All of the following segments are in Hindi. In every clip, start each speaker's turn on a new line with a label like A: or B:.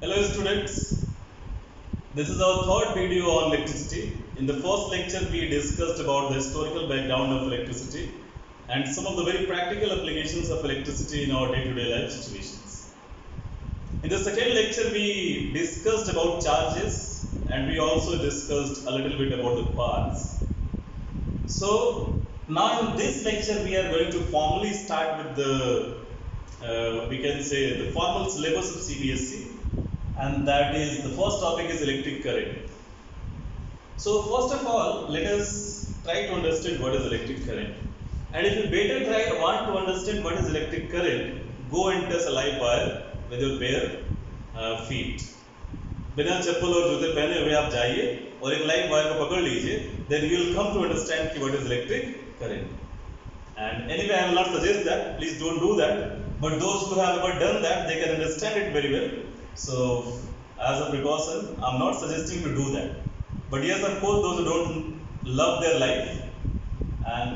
A: Hello students, this is our third video on electricity. In the first lecture we discussed about the historical background of electricity and some of the very practical applications of electricity in our day-to-day life situations. In the second lecture we discussed about charges and we also discussed a little bit about the parts. So now in this lecture we are going to formally start with the we can say the formal syllabus of CBSE, and that is the first topic is electric current. So first of all, let us try to understand what is electric current. And if you want to understand what is electric current, go and touch a live wire with your bare feet. बिना चप्पल और जूते पहने हुए आप जाइए और एक लाइव वायर को पकड़ लीजिए, then you will come to understand कि what is electric current. And anyway, I will not suggest that. Please don't do that. But those who have ever done that, they can understand it very well. So, as a precaution, I'm not suggesting to do that. But yes, of course, those who don't love their life and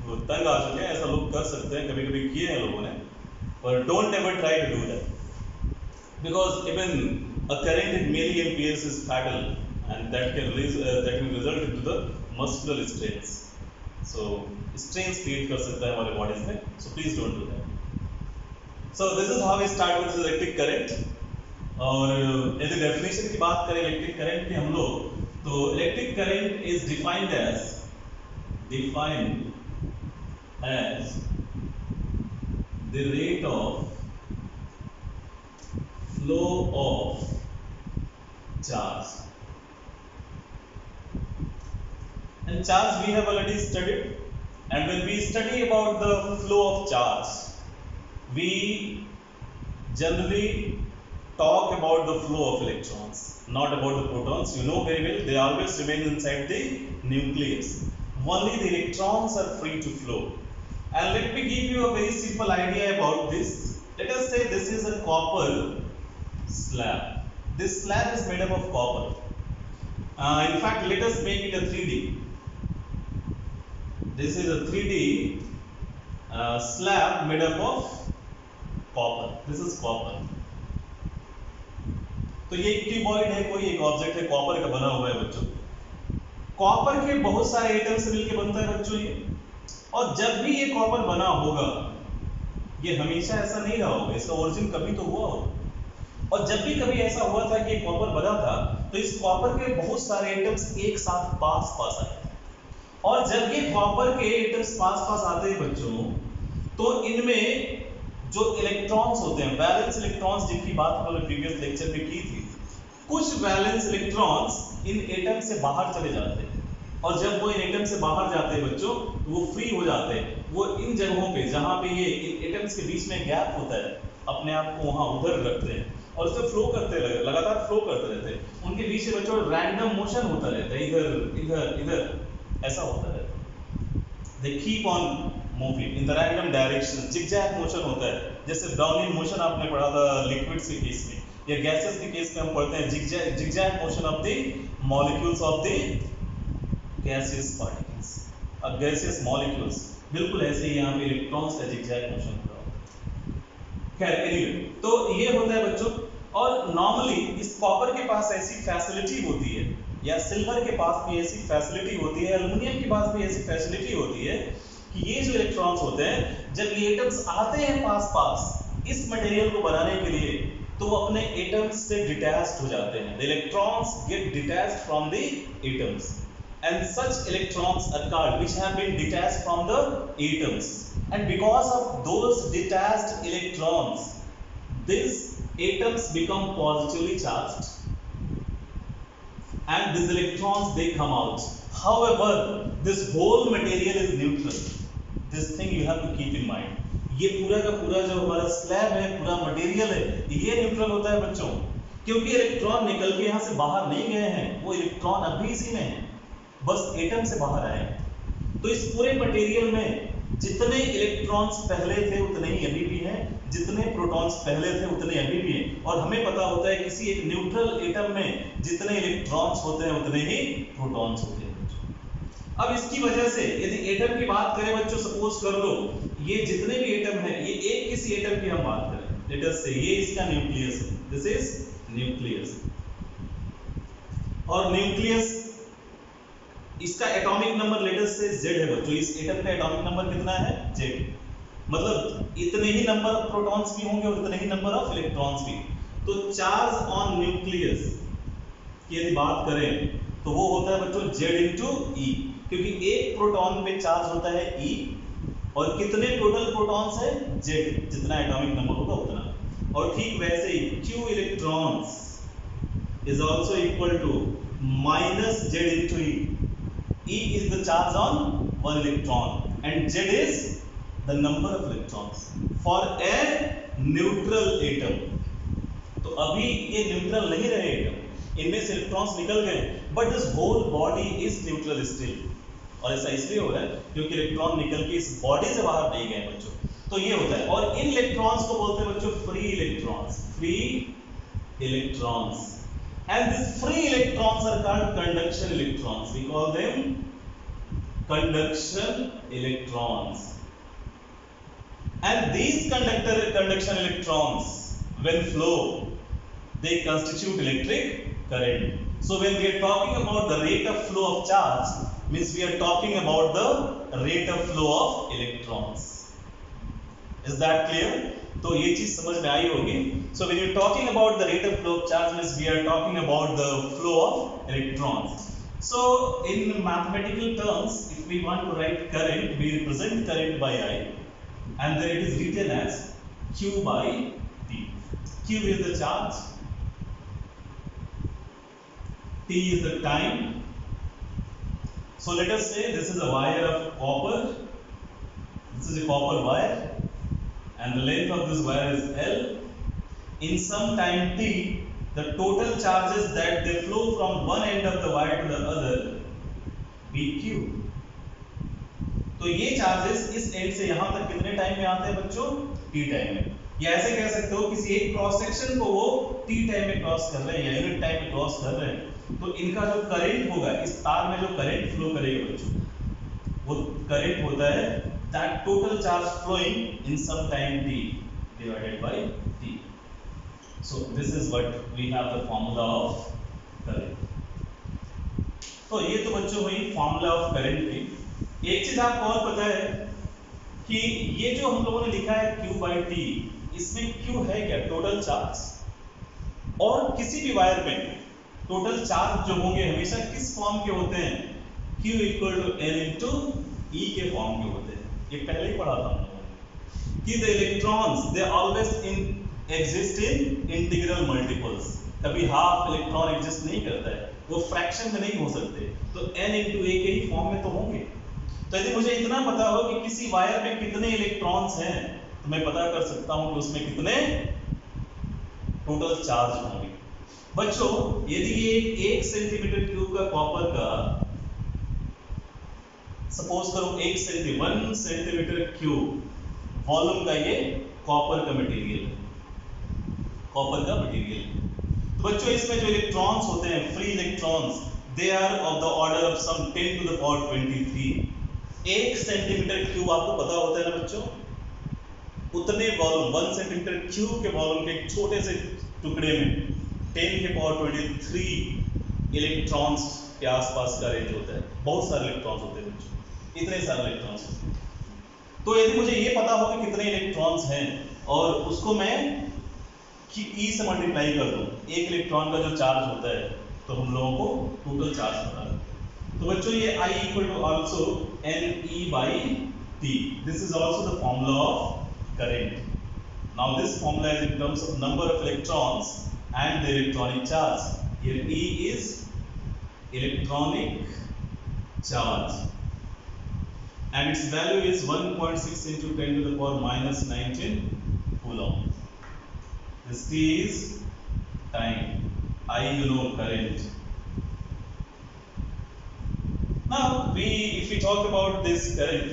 A: वो तंग आ चुके हैं, ऐसा लोग कर सकते हैं, कभी-कभी किए हैं लोगों ने. But don't ever try to do that. Because even a current in milliamperes is fatal, and that can result into the muscular strains. So strains create कर सकता है हमारे bodies में. So please don't do that. So this is how we start with electric current. और यदि definition की बात करें electric current की हम लोग, तो electric current is defined as the rate of flow of charge. And charge we have already studied, and when we study about the flow of charge, we generally talk about the flow of electrons, not about the protons. You know very well, they always remain inside the nucleus. Only the electrons are free to flow. And let me give you a very simple idea about this. Let us say this is a copper slab. This slab is made up of copper. In fact, let us make it a 3D. This is a 3D slab made up of copper. This is copper. तो ये एक क्यूबॉइड है, कोई एक ऑब्जेक्ट है, कॉपर का बना हुआ है बच्चों. कॉपर के बहुत सारे एटम से मिलकर बनता है बच्चों ये. और जब भी ये कॉपर बना होगा, ये हमेशा ऐसा नहीं रहा होगा, इसका ओरिजिन कभी तो हुआ होगा. और जब भी कभी ऐसा हुआ था कि कॉपर बना था, तो इस कॉपर के बहुत सारे एटम्स एक साथ पास आए थे. और जब ये कॉपर के एटम्स पास आते हैं बच्चों, तो इनमें जो इलेक्ट्रॉन्स होते हैं, वैलेंस इलेक्ट्रॉन्स, जिनकी बात हमने प्रीवियस लेक्चर में की थी, कुछ वैलेंस इलेक्ट्रॉन्स इन एटम से बाहर चले जाते हैं. और जब वो इन एटम से बाहर जाते हैं बच्चों, तो वो फ्री हो जाते हैं. वो इन जगहों पे जहां पे ये इन एटम्स के बीच में गैप होता है, अपने आप को वहां उधर रखते हैं और उससे फ्लो करते रहते, लगातार फ्लो करते रहते हैं. उनके बीच में बच्चों रैंडम मोशन होता रहता है, इधर इधर इधर ऐसा होता रहता है. They keep on moving in the random direction. Zigzag motion होता है, जैसे ब्राउनिंग मोशन आपने पढ़ा था लिक्विड्स के केस में, या गैसेस के केस में हम पढ़ते हैं zigzag motion of the molecules of the gaseous particles. अब गैसियस मॉलिक्यूल्स बिल्कुल ऐसे ही यहाँ पे इलेक्ट्रॉन्स का जिगजैग मोशन हो रहा है. खैर एनीवे, तो ये होता है बच्चों. और नॉर्मली इस कॉपर के पास ऐसी फैसिलिटी होती है, या सिल्वर के पास भी ऐसी फैसिलिटी होती है, एल्युमिनियम के पास भी ऐसी फैसिलिटी होती है कि ये जो इलेक्ट्रॉन्स होते हैं, जब ये एटम्स आते हैं पास इस मटेरियल को बनाने के लिए, तो वो अपने एटम्स से डिटैच्ड हो जाते हैं. The electrons get detached from the atoms, and such electrons are called which have been detached from the atoms, and because of those detached electrons, these atoms become positively charged and these electrons they come out. However, this whole material is neutral. This thing you have to keep in mind. ये पूरा का पूरा जो हमारा स्लैब है, पूरा मटेरियल है, ये न्यूट्रल होता है बच्चों, क्योंकि इलेक्ट्रॉन निकल के यहाँ से बाहर नहीं गए हैं. वो इलेक्ट्रॉन अभी इसी में है, बस एटम से बाहर आए. तो इस पूरे मटेरियल में जितने इलेक्ट्रॉन्स पहले थे उतने ही अभी भी हैं, जितने प्रोटॉन्स पहले थे उतने अभी भी हैं. और हमें पता होता है किसी एक न्यूट्रल एटम में जितने इलेक्ट्रॉन्स होते हैं उतने ही प्रोटॉन्स होते हैं. अब इसकी वजह से यदि एटम की बात करें बच्चों, सपोज कर लो ये जितने भी एटम हैं, ये एक किसी एटम की हम बात करें, लेट अस से ये इसका न्यूक्लियस है, दिस इज न्यूक्लियस। और न्यूक्लियस इसका एटॉमिक नंबर लेटेस्ट से Z है बच्चों। इस एटम का एटॉमिक नंबर कितना है? Z। मतलब इतने ही नंबर ऑफ प्रोटॉन्स भी होंगे और इतने ही नंबर ऑफ इलेक्ट्रॉन्स भी। तो चार्ज ऑन न्यूक्लियस की यदि बात करें तो वो होता है बच्चों Z इंटू E, क्योंकि एक प्रोटॉन पे चार्ज होता है E और कितने टोटल प्रोटॉन्स है? Z, जितना एटॉमिक नंबर होगा उतना। और ठीक वैसे ही Q electrons is also equal to minus Z into E. E is the charge on one electron and Z is the number of electrons for a neutral atom. तो अभी ये न्यूट्रल नहीं रहे एटम, इनमें से इलेक्ट्रॉन्स निकल गए, but this whole body is neutral still. और ऐसा इसलिए हो रहा है क्योंकि इलेक्ट्रॉन निकल के इस बॉडी से बाहर नहीं गए बच्चों। तो ये होता है। और इन इलेक्ट्रॉन्स को बोलते हैं बच्चों free electrons. Free electrons. And these free electrons are called conduction electrons. We call them conduction electrons. And these conduction electrons, when flow, they constitute electric current. So when we are talking about the rate of flow of charge, means we are talking about the rate of flow of electrons. Is that clear? तो ये चीज समझ में आई होगी। So when you're talking about the rate of flow of charge, means we are talking about the flow of electrons. So in mathematical terms, if we want to write current, we represent current by I, and then it is written as Q by T. Q is the charge, T is the time. So let us say this is a wire of copper. This is a copper wire. And the length of this wire is L. In some time t, the total charges that they flow from one end of the wire to the other be q. तो ये चार्जेस इस एंड से यहां तक कितने टाइम में आते हैं बच्चों? t टाइम में। या ऐसे कह सकते हो किसी एक क्रॉस सेक्शन को वो t टाइम में क्रॉस कर रहे हैं या यूनिट टाइम में क्रॉस कर रहे हैं, तो इनका जो करंट होगा, इस तार में जो करंट फ्लो करेगा बच्चों, वो करंट होता है that total charge flowing in some time t divided by t. So this is what we have the formula of current. तो ये तो बच्चों हुई formula of current की। एक चीज आपको और पता है कि ये जो हम लोगों ने लिखा है q by t, इसमें q है क्या? Total charge. और किसी भी वायर में टोटल चार्ज जो होंगे हमेशा किस फॉर्म के होते हैं? q equal to n into e के फॉर्म के होते हैं। ये पहले ही पढ़ा था हम लोगों ने कि the electrons they always exist in integral multiples. कभी हाफ इलेक्ट्रॉन एग्जिस्ट नहीं करता है, वो फ्रैक्शन में नहीं हो सकते, तो n इंटू ए के ही फॉर्म में तो होंगे। तो यदि मुझे इतना पता हो कि किसी वायर में कितने इलेक्ट्रॉन्स हैं, तो मैं पता कर सकता हूं कि उसमें कितने टोटल चार्ज होंगे। बच्चों यदि ये 1 सेंटीमीटर क्यूब का कॉपर का, सपोज करो 1 सेंटीमीटर क्यूब वॉल्यूम का ये कॉपर का मटेरियल, कॉपर का मटेरियल। तो बच्चों इसमें जो इलेक्ट्रॉन्स होते हैं, free electrons, they are of the order of some 10 to the power 23। 1 centimetre cube आपको पता होता है ना बच्चों, उतने वॉल्यूम 1 सेंटीमीटर क्यूब के वॉल्यूम के एक छोटे से टुकड़े में 10 के पावर 23 इलेक्ट्रॉन्स के आसपास का रेंज होता है। बहुत सारे इलेक्ट्रॉन्स होते हैं बच्चों, इतने सारे इलेक्ट्रॉन्स होते हैं। तो यदि मुझे ये पता हो कि कितने इलेक्ट्रॉन्स हैं और उसको मैं कि E से मल्टीप्लाई कर दूं, एक इलेक्ट्रॉन का जो चार्ज होता है, तो हम लोगों को टोटल चार्ज पता है। तो बच्चों ये I equal to also NE by T। This is also the formula of current. Now this formula is in terms of number of electrons and the electronic charge. Here E is electronic charge and its value is 1.6 into 10 to the power minus 19 coulomb. This T is time, I you know current. Now if we talk about this current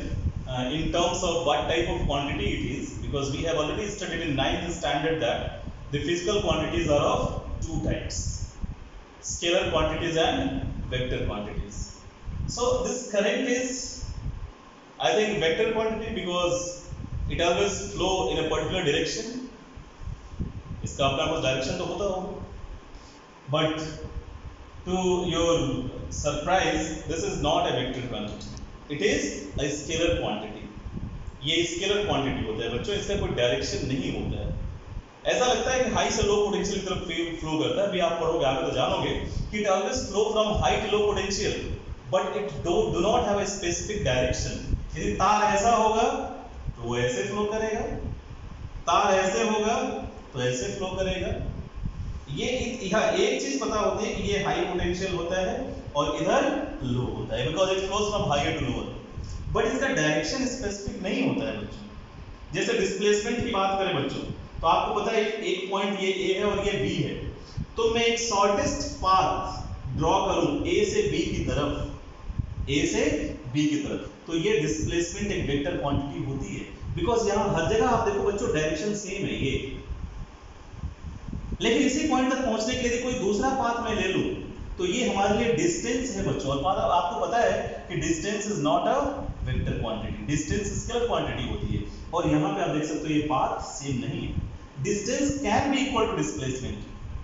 A: in terms of what type of quantity it is, because we have already studied in 9th standard that the physical quantities are of two types, scalar quantities and vector quantities. So this current is, I think, vector quantity because it always flow in a particular direction. इसका अपना कुछ डायरेक्शन तो होता होगा, but to your surprise this is not a vector quantity, it is a scalar quantity। ये स्केलर क्वांटिटी होता है बच्चों, इसका कोई डायरेक्शन नहीं होता है। ऐसा लगता है कि हाई से लो पोटेंशियल की तरफ फ्लो करता है, अभी आप पढ़ोगे आगे तो जानोगे कि it always flow from high to low potential, but it do not have a specific direction. यदि तार ऐसा होगा तो वो ऐसे फ्लो करेगा, तार ऐसे होगा तो ऐसे फ्लो करेगा। ये एक चीज पता होती है कि ये हाई पोटेंशियल होता है और इधर लो होता है, because it flows from higher to lower, but इसका डायरेक्शन स्पेसिफिक नहीं होता है बच्चों। जैसे डिस्प्लेसमेंट की बात करें बच्चों, तो आपको पता है एक पॉइंट ये ए है और ये बी है, तो मैं एक शॉर्टेस्ट पाथ ड्रॉ करूं ए से बी की तरफ, ए से बी की तरफ, तो ये डिस्प्लेसमेंट एक वेक्टर क्वांटिटी होती है, बिकॉज यहां हर जगह आप देखो बच्चों डायरेक्शन सेम है ये। लेकिन इसी पॉइंट तक पहुंचने के लिए कोई दूसरा पाथ मैं ले लूं तो ये हमारे लिए डिस्टेंस है बच्चों, और आपको पता है कि distance is not a vector quantity, distance scalar quantity होती है। और यहां पे आप देख सकते हो ये पाथ सेम नहीं है। Distance can be equal to displacement,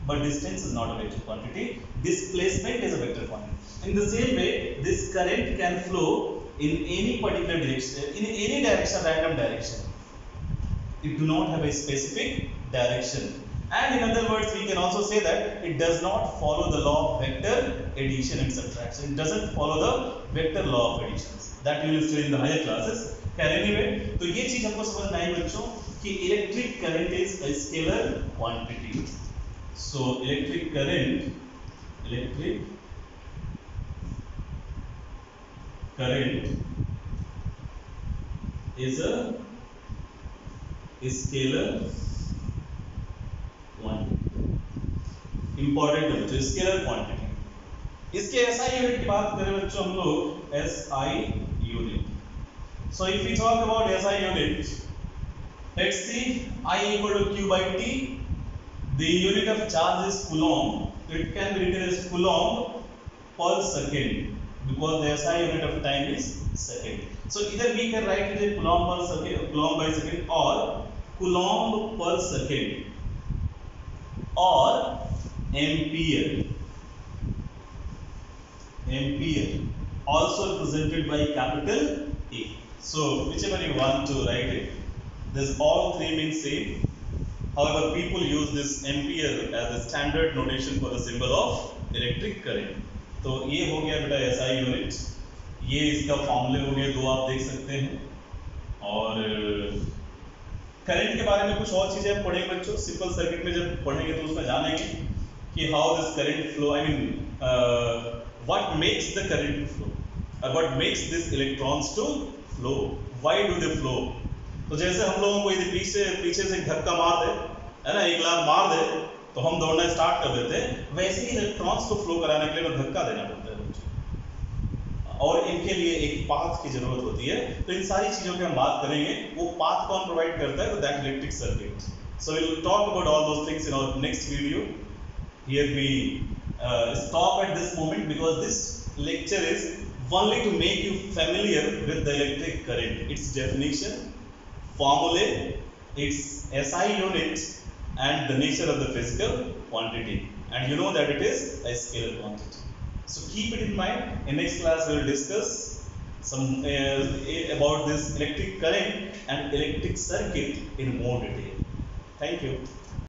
A: but distance is not a vector quantity, displacement is a vector quantity। In the same way this current can flow in any particular direction, in any direction, random direction, it do not have a specific direction, and in other words we can also say that it does not follow the law of vector addition and subtraction, it doesn't follow the vector law of additions, that you will study in the higher classes। anyway तो ये चीज हमको समझ में आई बच्चों कि electric current is a scalar quantity। So electric current is a scalar quantity। Important है बच्चों स्केलर क्वांटिटी। इसके एसआई यूनिट की बात करें बच्चों हम लोग SI unit. So if we talk about SI unit, let's see I equal to Q by T। The unit of charge is coulomb, it can be written as coulomb per second because the SI unit of time is second, so either we can write it as coulomb per second, coulomb by second, or coulomb per second, or ampere also represented by capital A, so whichever you want to write it, this all three means same। However, people use this ampere as a standard notation for the symbol of electric current। तो ये हो गया बेटा SI यूनिट, ये इसका फॉर्मूले हो गए दो आप देख सकते हैं। और करंट के बारे में कुछ और चीजें आप पढ़ेंगे बच्चों, सिंपल सर्किट में जब पढ़ेंगे तो उसमें जानेंगे कि how this current flow, I mean what makes the current flow, what makes this electrons to flow, why do they flow. तो जैसे हम लोगों को यदि पीछे से धक्का मार दे, है ना, एक लात मार दे तो हम दौड़ना स्टार्ट कर देते हैं, वैसे ही इलेक्ट्रॉन्स को फ्लो कराने के लिए हमें धक्का देना पड़ता है और इनके लिए एक पाथ की जरूरत होती है। तो इन सारी चीजों की हम बात करेंगे, वो पाथ कौन प्रोवाइड करता है, तो that electric circuit. So we will talk about all those things in our next video. Here we stop at this moment because this lecture is only to make you familiar with the electric current, its definition, formulae, its SI unit, and the nature of the physical quantity, and you know that it is a scalar quantity. So keep it in mind. In next class we will discuss some about this electric current and electric circuit in more detail. Thank you.